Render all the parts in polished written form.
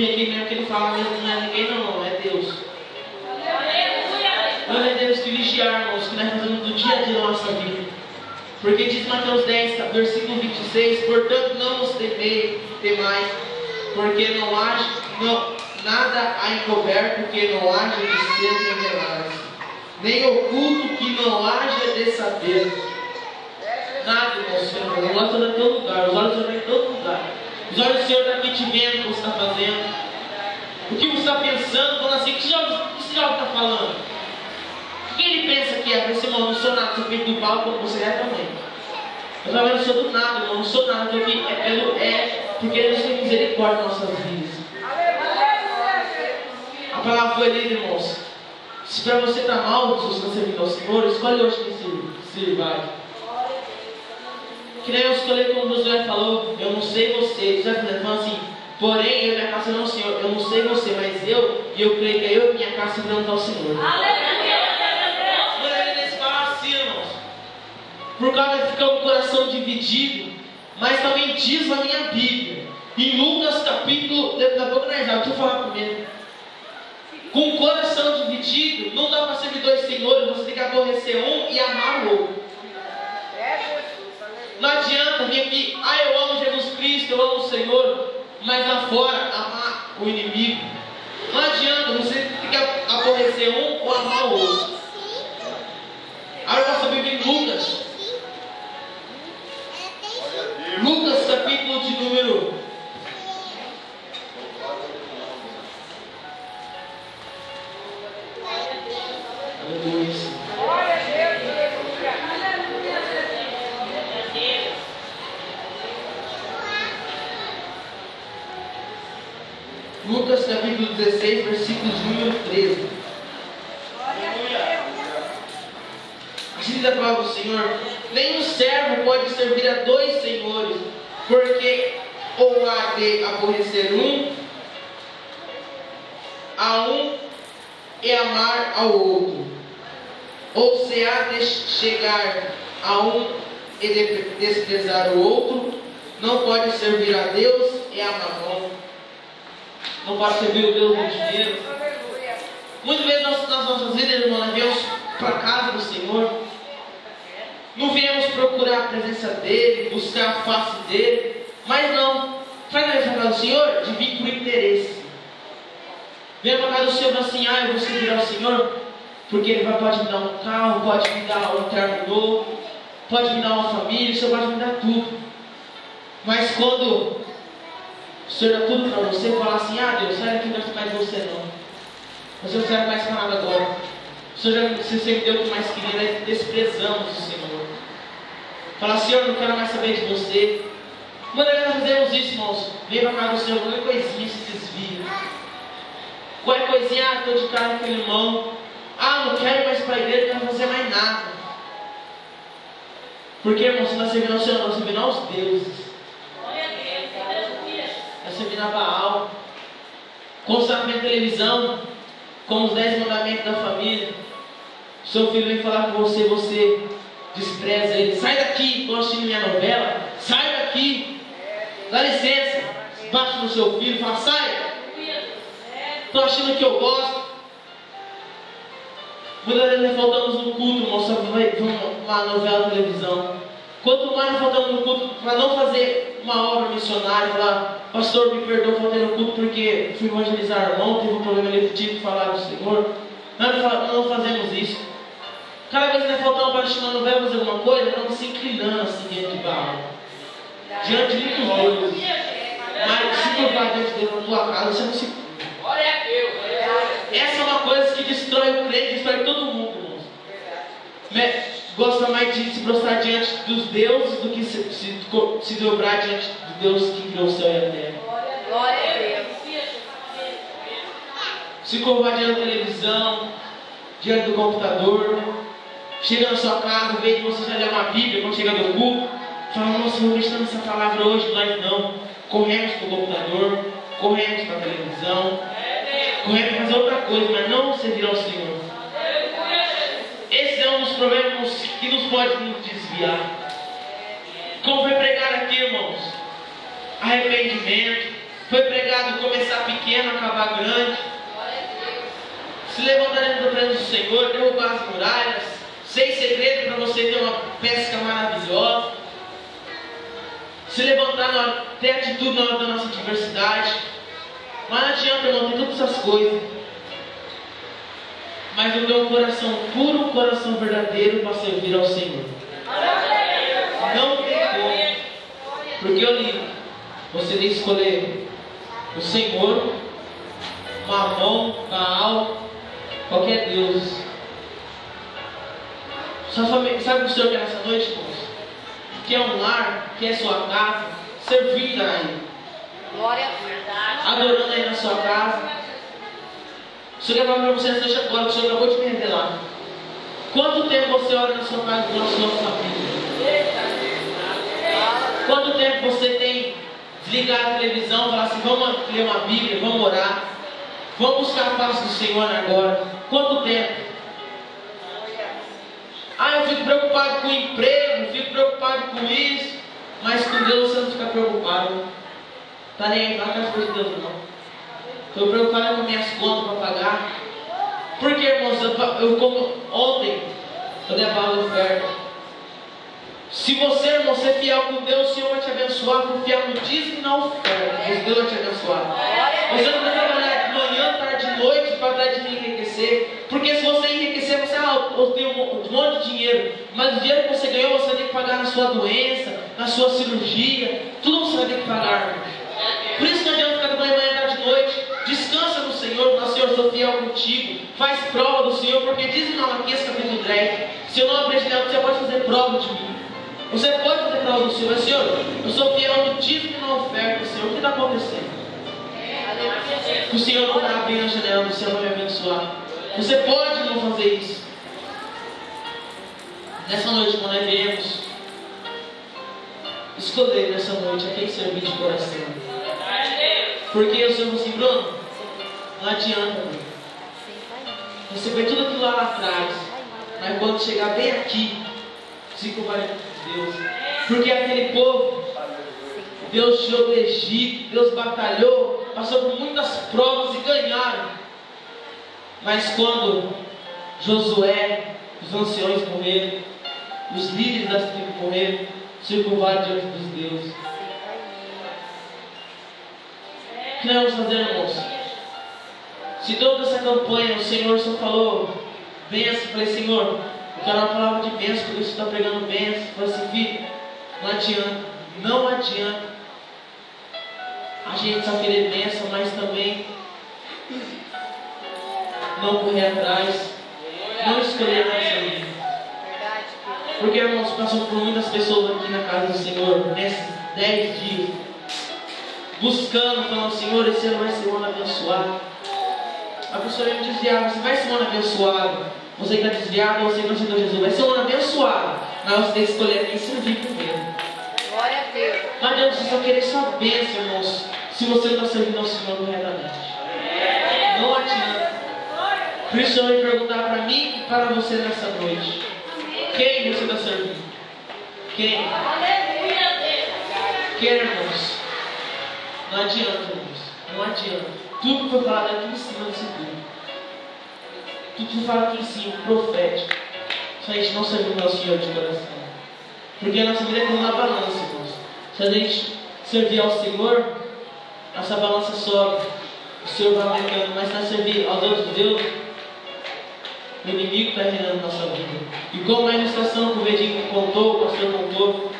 aqui mesmo que ele fala mesmo, não é ninguém não, é Deus. Nós é Deus que vigiar, irmãos, que nós fazemos do dia a dia da nossa vida. Porque diz Mateus 10, versículo 26, portanto não os temais, porque não haja nada há encoberto que não haja de ser revelado, nem oculto que não haja de saber. Nada, irmãos, Senhor, nós estamos em todo lugar, os olhos estão em todo lugar. Os olhos do Senhor estão aqui te vendo o que você está fazendo, o que você está pensando, falando assim, o que esse jovem está falando? O que ele pensa que é? Esse irmão, não sou nada, sou feito do pau como você é também. Eu não sou do nada, irmão, não sou nada, estou aqui porque Deus tem misericórdia nas nossas vidas. A palavra foi lida, irmãos. Se para você está mal, se você está servindo ao Senhor, escolhe hoje quem sirva. Que nem eu escolhi como Josué falou, eu não sei você. Josué falou assim, porém eu e minha casa não, Senhor, eu não sei você, mas eu creio que eu e minha casa servirão ao Senhor. Aleluia! Por causa de ficar um coração dividido, mas também diz a minha Bíblia, em Lucas capítulo, da boca na deixa eu falar primeiro. Com o coração dividido, não dá para servir dois senhores, você tem que aborrecer um e amar o outro. Não adianta vir aqui, eu amo Jesus Cristo, eu amo o Senhor, mas lá fora amar o inimigo. Não adianta, você tem que aborrecer um ou amar o outro. Agora eu vou Bíblia em Lucas. Lucas capítulo de número 2. Lucas capítulo 16, versículo de número 13. Assim diz a palavra do Senhor: nenhum servo pode servir a dois senhores, porque ou há de aborrecer a um e amar ao outro, ou se há de chegar a um e desprezar o outro. Não pode servir a Deus e a Mamon. Não pode servir o Deus do dinheiro. Muitas vezes nas nossas vidas, irmão, nós viemos para a casa do Senhor, não viemos procurar a presença dEle, buscar a face dEle, mas não, faz a casa do Senhor de vir por interesse. Vem para a casa do Senhor e fala assim, eu vou servir ao Senhor, porque Ele pode me dar um carro, pode me dar um terno novo, pode me dar uma família, o Senhor pode me dar tudo. Mas quando o Senhor dá tudo para você, fala assim, Deus, sai daqui, não quero mais você não. Você não serve mais para nada agora. O Senhor já sempre deu o que mais queria, nós desprezamos o Senhor. Fala, Senhor, não quero mais saber de você. Quando nós fazemos isso, irmãos, vem para a casa do Senhor, qualquer coisinha se desvia. Qualquer coisinha, estou de cara com aquele irmão. Não quero ir mais para a igreja, não quero fazer mais nada. Porque, irmão, você não está servindo ao Senhor, não está servindo aos deuses. Está servindo a Baal. Constantemente televisão, com os 10 mandamentos da família. O seu filho vem falar com você, você despreza ele. Sai daqui, estou assistindo minha novela. Sai daqui. Dá licença. Bate no seu filho, fala, sai. Estou achando que eu gosto. Muitas vezes nós faltamos no culto, irmão, só vamos uma novela na televisão. Quanto mais nós faltamos no culto, para não fazer uma obra missionária, falar, pastor, me perdoa, faltei no culto porque fui evangelizar irmão, teve um problema ali, tive que falar do Senhor. Nós não fazemos isso. Cada vez que nós faltamos para assistir uma novela, fazer alguma coisa, nós estamos se inclinando assim diante de Baal. Diante de muitos deuses. Mas se provar diante de Deus na tua casa, você não se... Glória a Deus. Essa é uma coisa que destrói o crente, destrói todo mundo, irmãos. Gosta mais de se prostrar diante dos deuses do que se dobrar diante do Deus que criou o céu e a terra. Glória a Deus. Se curvar diante da televisão, diante do computador, chega na sua casa, vê que você já lê uma Bíblia quando chega no culto, fala, nossa, vou meditar nessa palavra hoje, nós não. Corremos para o computador, corremos para a televisão, corremos para fazer outra coisa, mas não servir ao Senhor. Esse é um dos problemas que nos pode nos desviar. Como foi pregar aqui, irmãos? Arrependimento, Foi pregado começar pequeno, acabar grande. Se levantar dentro da presença do Senhor, derrubar as muralhas. 6 segredos para você ter uma pesca maravilhosa. Se levantar, ter atitude na hora da nossa adversidade. Mas não adianta, irmão, ter todas essas coisas. Mas eu tenho um coração puro, um coração verdadeiro para servir ao Senhor. Não tem como. Porque eu li, você tem que escolher o Senhor, Mamon, Baal, qualquer Deus. Sabe o que o Senhor quer nessa noite, irmãos? Que é um lar, que é sua casa, servindo a Ele. Glória a Deus. Adorando aí na sua casa. O Senhor quer falar para você nessa noite agora, que o Senhor acabou de me revelar. Quanto tempo você ora na sua casa pela sua família? Quanto tempo você tem desligado a televisão e falar assim, vamos ler uma Bíblia, vamos orar, vamos buscar a paz do Senhor agora? Quanto tempo? Eu fico preocupado com o emprego, fico preocupado com isso, mas com Deus você não fica preocupado. Está nem aí para as coisas de Deus, não. Estou preocupado com minhas contas para pagar. Porque, irmãos, eu como ontem, eu dei a palavra de oferta. Se você, irmão, ser fiel com Deus, o Senhor vai te abençoar, por fiel no dízimo e na oferta. Mas Deus vai te abençoar. Você não vai trabalhar de manhã, tarde e noite para dar de enriquecer. Porque se você enriquecer, você, eu tenho um monte de dinheiro. Mas o dinheiro que você ganhou, você vai ter que pagar na sua doença, na sua cirurgia. Tudo você vai ter que pagar, irmão. Por isso não adianta ficar de manhã, tarde e noite. Descansa no Senhor, no Senhor, sou fiel contigo. Faz prova do Senhor, porque diz em Malaquias capítulo 10: se eu não aprender nada, você pode fazer prova de mim. Você pode fazer prova do Senhor, mas Senhor, eu sou fiel no dízimo e na oferta, Senhor. O que está acontecendo? O Senhor não está abrindo a janela do céu para me abençoar. Você pode não fazer isso. Nessa noite, quando nós viemos escolher nessa noite a quem servir de coração. Porque o Senhor falou assim, Bruno, não adianta, Bruno. Receber tudo aquilo lá atrás, mas quando chegar bem aqui, se comparar com Deus. Porque aquele povo, Deus tirou do Egito, Deus batalhou, passou por muitas provas e ganharam. Mas quando Josué, os anciões morreram, os líderes das tribos morreram, se curvaram diante dos deuses. O que nós vamos fazer, irmãos? Se toda essa campanha o Senhor só falou bênção, eu falei, Senhor, eu quero uma palavra de bênção, porque você está pregando bênção. Eu falei assim, filho, não adianta a gente só querer bênção, mas também não correr atrás, não escolher a nossa vida. Porque, irmãos, passamos por muitas pessoas aqui na casa do Senhor, nesses 10 dias, buscando, falando, Senhor, esse ano vai ser um ano abençoado. A pessoa me desviava, você vai ser um ano abençoado. Você que está desviado, você que não aceitou Jesus, vai ser um ano abençoado. Mas você tem que escolher quem servir primeiro. Glória a Deus. Mas Deus precisa querer sua bênção, irmãos, se você não está servindo ao Senhor corretamente. Não adianta. Por isso eu vou perguntar para mim e para você nessa noite. Quem você está servindo? Quem? Quem, irmãos? Não adianta, irmãos. Não adianta. Tudo que foi falado aqui em cima desse tudo. Tudo que foi falado aqui em cima, profético. Se a gente não servir ao Senhor de coração. Porque a nossa vida é como uma balança, irmãos. Se a gente servir ao Senhor, nossa balança sobe. O Senhor vai aumentando. Mas se nós servir aos outros deuses, o inimigo está reinando na nossa vida. E como a ilustração que o Vedinho contou, o pastor contou,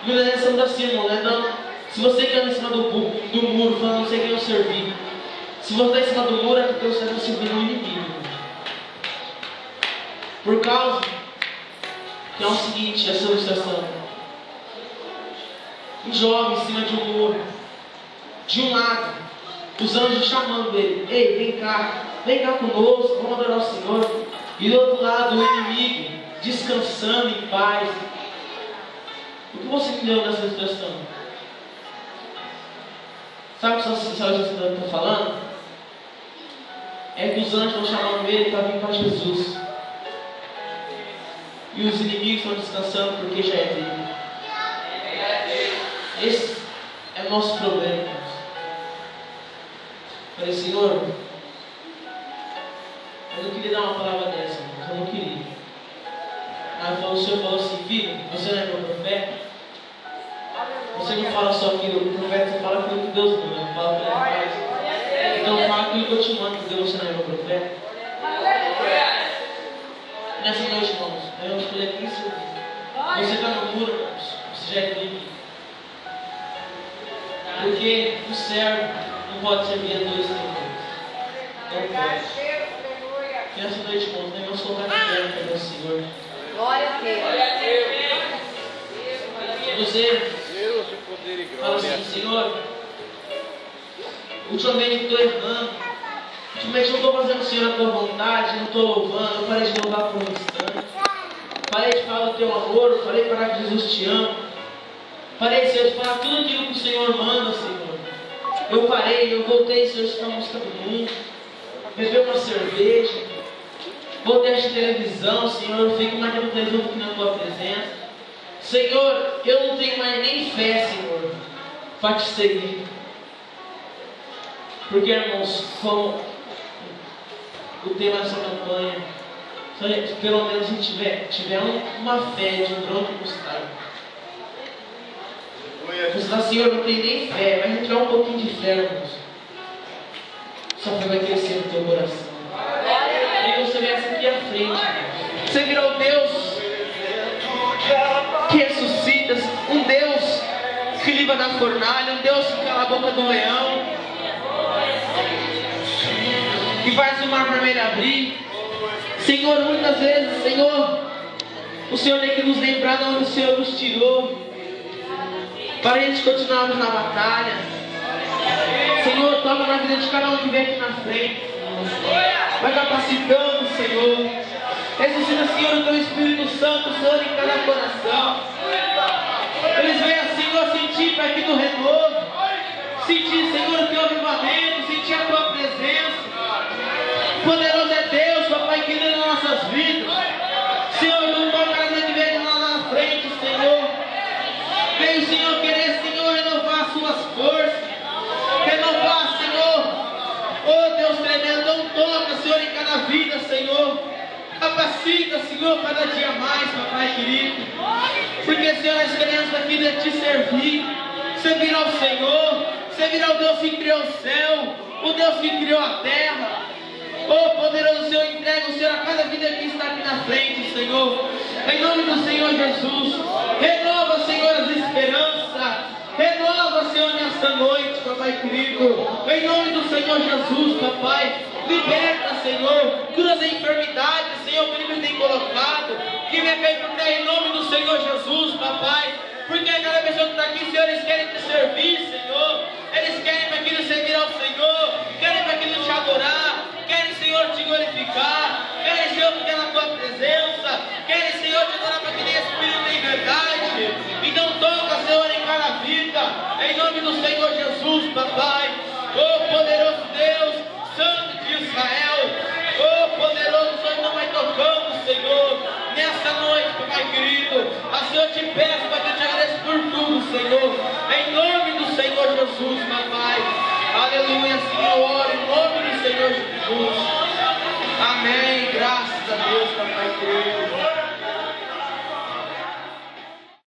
muitas vezes estamos assim, irmão, né? Não. Se você que anda em cima do muro, falando, não sei quem eu servi. Se você está em cima do muro, é porque você está servindo o inimigo. Por causa que é o seguinte, essa ilustração. Um jovem em cima de um muro. De um lado, os anjos chamando ele. Ei, vem cá conosco, vamos adorar o Senhor. E do outro lado, o inimigo, descansando em paz. O que você entendeu nessa ilustração? Sabe o que o Senhor está falando? É que os anjos estão chamando ele para vir para Jesus. E os inimigos estão descansando porque já é dele. Esse é o nosso problema, irmãos. Falei, Senhor, eu não queria dar uma palavra dessa, irmãos, eu não queria. Aí o Senhor falou assim, filho, você não é meu profeta? Você não fala só aquilo, o profeta, você fala aquilo que Deus manda, fala o que ele faz. Então fala aquilo que eu te mando, porque você não é meu profeta. Nessa noite, irmãos, eu falei aqui, você está no muro, irmãos, você já é livre. Porque o servo não pode servir a dois senhores. Não pode. E nessa noite, irmãos, devemos colocar na terra para o Senhor. Glória a Deus. Você fala assim, Senhor, ultimamente eu estou errando. Ultimamente eu não estou fazendo, Senhor, a tua vontade, não estou louvando, eu parei de louvar por um instante. Parei de falar do teu amor, parei de falar que Jesus te ama. Parei, Senhor, de falar tudo aquilo que o Senhor manda, Senhor. Eu parei, eu voltei, Senhor, a escutar a música do mundo, beber uma cerveja, voltei a assistir televisão, Senhor, eu fico mais na televisão do que na tua presença. Senhor, eu não tenho mais nem fé, Senhor, para te seguir. Porque, irmãos, como o tema dessa campanha, se pelo menos a gente tiver uma fé de um grão de mostarda. Você fala, Senhor, não tem nem fé, mas a gente tiver um pouquinho de fé, irmãos, sua fé vai crescer no teu coração. E você vem aqui à frente, irmãos. Você virá o Deus que ressuscita, um Deus que livra da fornalha, um Deus que cala a boca do leão, que faz o mar vermelho abrir. Senhor, muitas vezes, Senhor, o Senhor tem que nos lembrar de onde o Senhor nos tirou, para a gente continuarmos na batalha. Senhor, toma na vida de cada um que vem aqui na frente, vai capacitando, Senhor. Ressuscita, Senhor, o teu Espírito Santo, Senhor, em cada coração. Eles venham, Senhor, sentir para aqui do renovo, sentir, Senhor, o teu avivamento, sentir a tua presença. Poderoso é Deus, Papai querido, nas nossas vidas. Senhor, não toca na vida de vez lá na frente, Senhor. Veio o Senhor querer, Senhor, renovar as suas forças. Renovar, Senhor. Oh Deus tremendo, não toca, Senhor, em cada vida, Senhor. Capacita, Senhor, cada dia mais, Papai querido. Porque, Senhor, nós queremos aqui de te servir. Servir ao Senhor. Servir ao Deus que criou o céu. O Deus que criou a terra. Oh, poderoso Senhor, entrega o Senhor a cada vida que está aqui na frente, Senhor. Em nome do Senhor Jesus. Renova, Senhor, as esperanças. Renova, Senhor, nesta noite, Papai querido. Em nome do Senhor Jesus, Papai. Liberta, Senhor. Cura as enfermidades, Senhor, que Ele tem colocado. Que venha cair por terra em nome do Senhor Jesus, Papai. Porque cada pessoa que está aqui, Senhor, eles querem te servir, Senhor. Eles querem para aquilo servir ao Senhor. Querem para aquilo te adorar. Querem, Senhor, te glorificar. Querem, Senhor, ficar na tua presença. Querem, Senhor, te adorar para que nem Espírito em verdade. Então toca, Senhor, em cada vida. Em nome do Senhor Jesus, Papai. Oh, poderoso Deus, Santo de Israel. Oh, poderoso Senhor, não vai tocando, Senhor. Nessa noite, Papai querido, a Senhor te peço, Pai, que eu te agradeço por tudo.